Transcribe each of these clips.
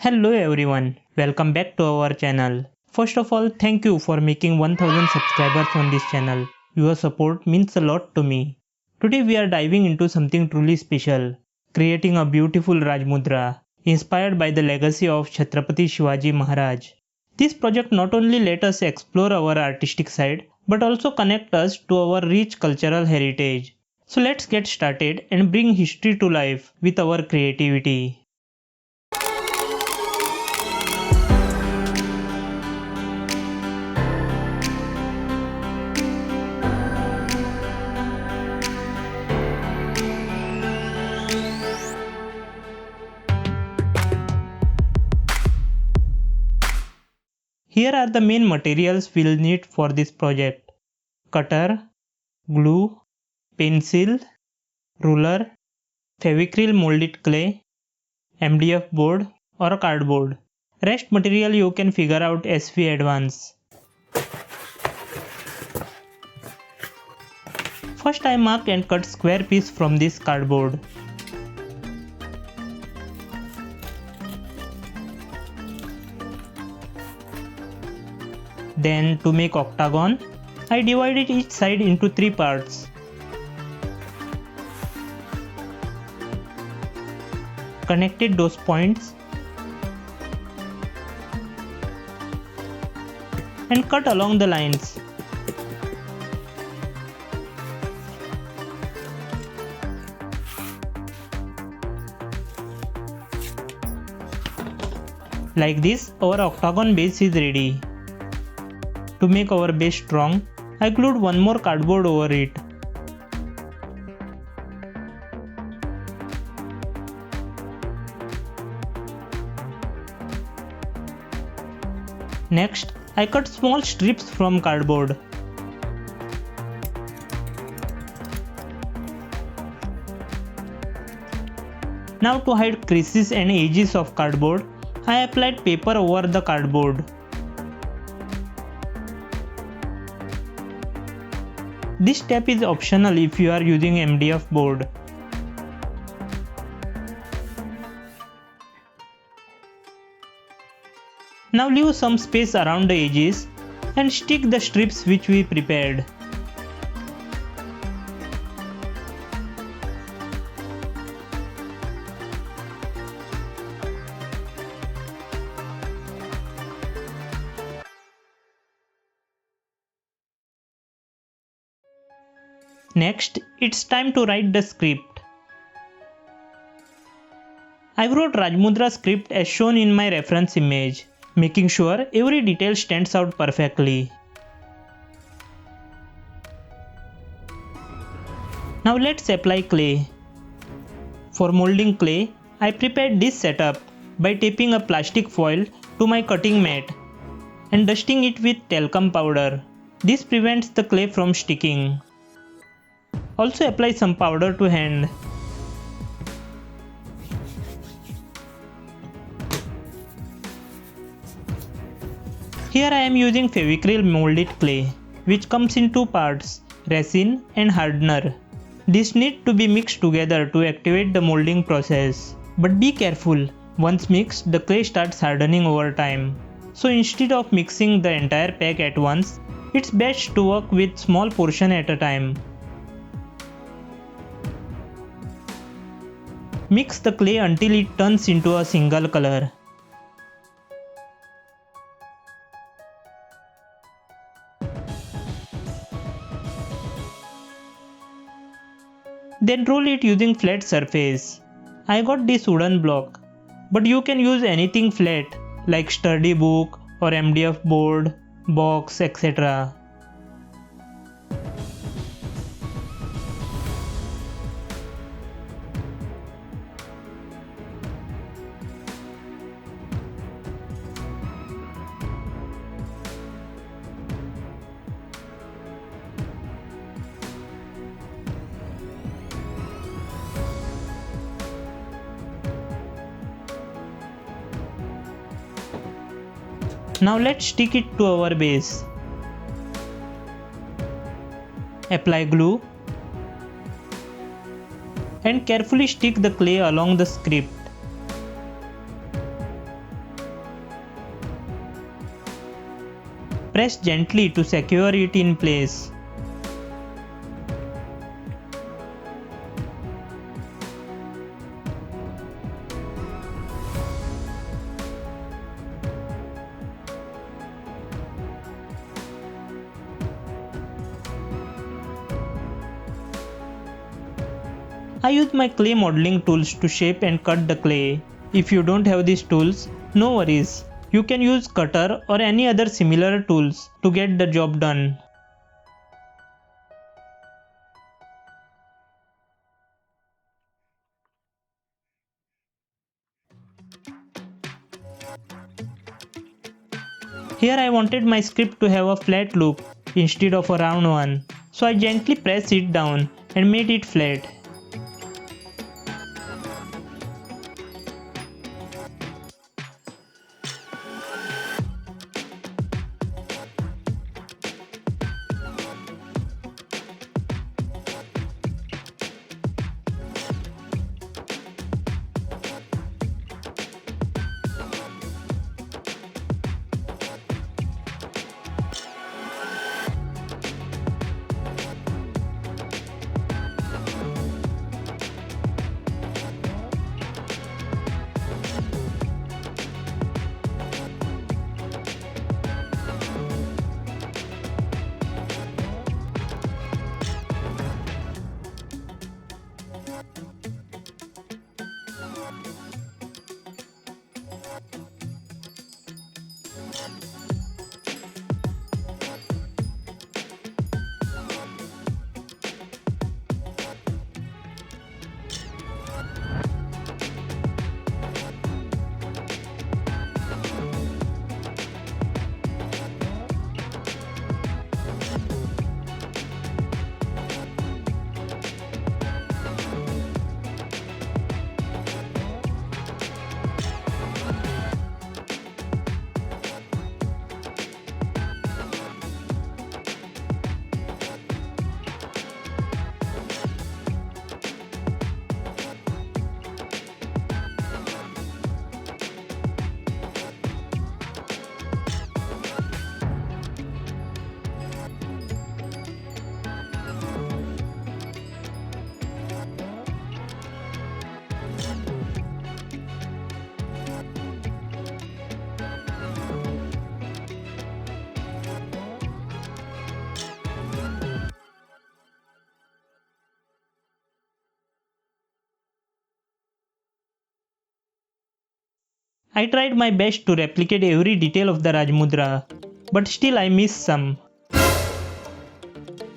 Hello everyone, welcome back to our channel. First of all, thank you for making 1000 subscribers on this channel. Your support means a lot to me. Today we are diving into something truly special, creating a beautiful Rajmudra, inspired by the legacy of Chhatrapati Shivaji Maharaj. This project not only let us explore our artistic side, but also connect us to our rich cultural heritage. So let's get started and bring history to life with our creativity. Here are the main materials we'll need for this project: cutter, glue, pencil, ruler, Fevicryl molded clay, MDF board or cardboard. Rest material you can figure out as we advance. First I mark and cut square piece from this cardboard. Then to make octagon, I divided each side into 3 parts. Connected those points and cut along the lines. Like this, our octagon base is ready. To make our base strong, I glued one more cardboard over it. Next, I cut small strips from cardboard. Now to hide creases and edges of cardboard, I applied paper over the cardboard. This step is optional if you are using MDF board. Now leave some space around the edges and stick the strips which we prepared. Next, it's time to write the script. I wrote Rajmudra script as shown in my reference image, making sure every detail stands out perfectly. Now let's apply clay. For molding clay, I prepared this setup by taping a plastic foil to my cutting mat and dusting it with talcum powder. This prevents the clay from sticking. Also apply some powder to hand. Here I am using Fevicryl molded clay, which comes in 2 parts, resin and hardener. These need to be mixed together to activate the molding process. But be careful, once mixed the clay starts hardening over time. So instead of mixing the entire pack at once, it's best to work with small portion at a time. Mix the clay until it turns into a single color. Then roll it using flat surface. I got this wooden block, but you can use anything flat like sturdy book or MDF board, box, etc. Now let's stick it to our base. Apply glue and carefully stick the clay along the script. Press gently to secure it in place. I use my clay modeling tools to shape and cut the clay. If you don't have these tools, no worries. You can use cutter or any other similar tools to get the job done. Here I wanted my script to have a flat look instead of a round one, so I gently pressed it down and made it flat. I tried my best to replicate every detail of the Rajmudra, but still I missed some.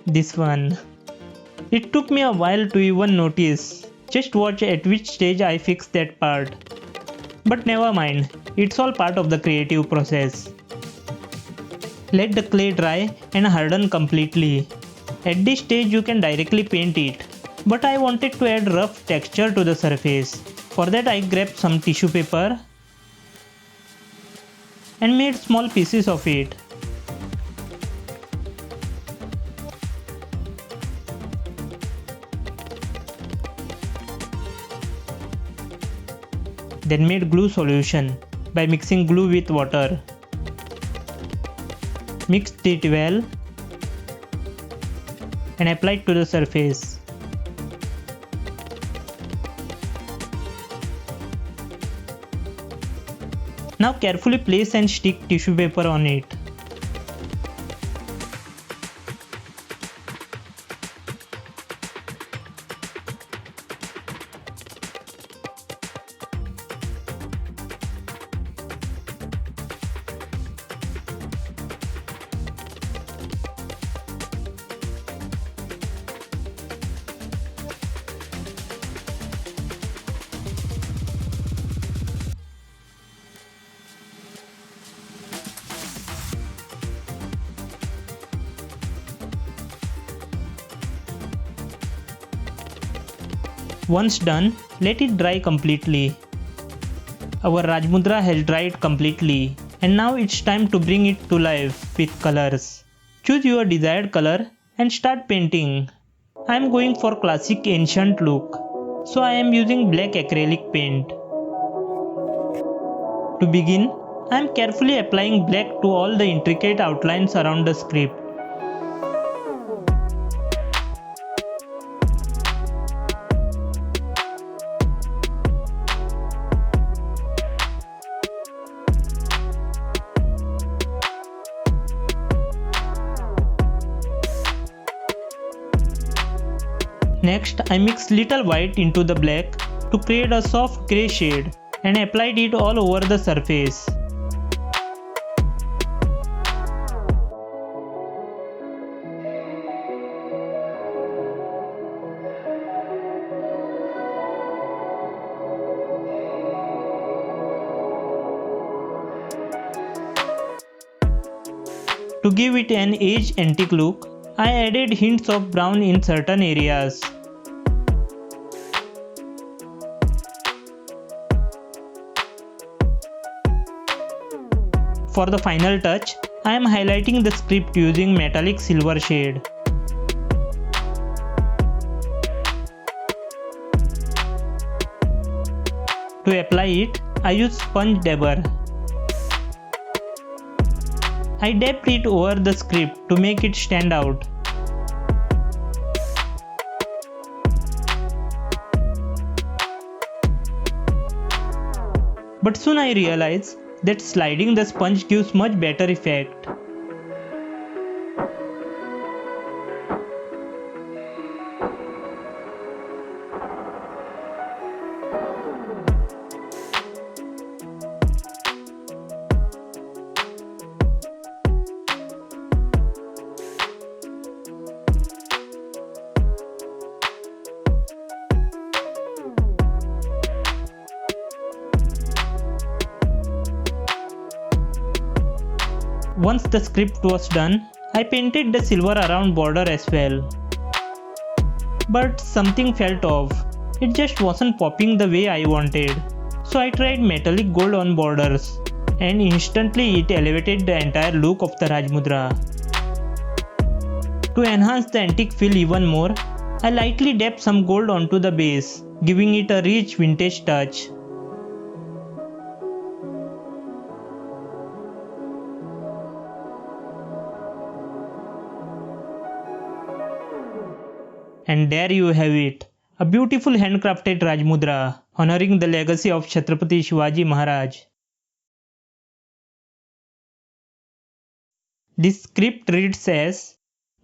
This one. It took me a while to even notice. Just watch at which stage I fixed that part. But never mind, it's all part of the creative process. Let the clay dry and harden completely. At this stage you can directly paint it, but I wanted to add rough texture to the surface. For that I grabbed some tissue paper and made small pieces of it. Then made glue solution by mixing glue with water. Mixed it well and applied to the surface. Now carefully place and stick tissue paper on it. Once done, let it dry completely. Our Rajmudra has dried completely and now it's time to bring it to life with colors. Choose your desired color and start painting. I am going for classic ancient look, so I am using black acrylic paint. To begin, I am carefully applying black to all the intricate outlines around the script. Next, I mixed little white into the black to create a soft grey shade and applied it all over the surface. To give it an aged antique look, I added hints of brown in certain areas. For the final touch, I am highlighting the script using metallic silver shade. To apply it, I use sponge dabber. I dabbed it over the script to make it stand out. But soon I realized that sliding the sponge gives much better effect. Once the script was done, I painted the silver around border as well. But something felt off. It just wasn't popping the way I wanted. So I tried metallic gold on borders, and instantly it elevated the entire look of the Rajmudra. To enhance the antique feel even more, I lightly dabbed some gold onto the base, giving it a rich vintage touch. And there you have it, a beautiful handcrafted Rajmudra, honoring the legacy of Chhatrapati Shivaji Maharaj. This script reads as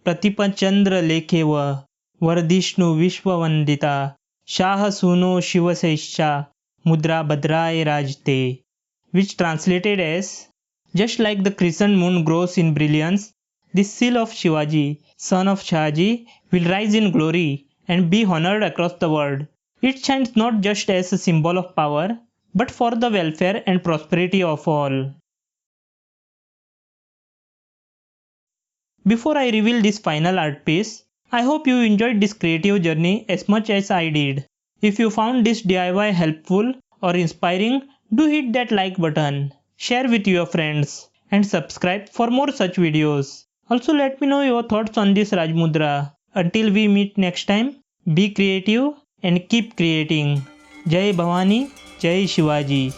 Pratipa Chandra Lekheva Vardishnu Vishwavandita Shah Suno Shivasaisha Mudra Bhadraya Rajte, which translated as just like the crescent moon grows in brilliance, this seal of Shivaji, son of Shahaji, will rise in glory and be honored across the world. It shines not just as a symbol of power, but for the welfare and prosperity of all. Before I reveal this final art piece, I hope you enjoyed this creative journey as much as I did. If you found this DIY helpful or inspiring, do hit that like button, share with your friends, and subscribe for more such videos. Also let me know your thoughts on this Rajmudra. Until we meet next time, be creative and keep creating. Jai Bhavani, Jai Shivaji.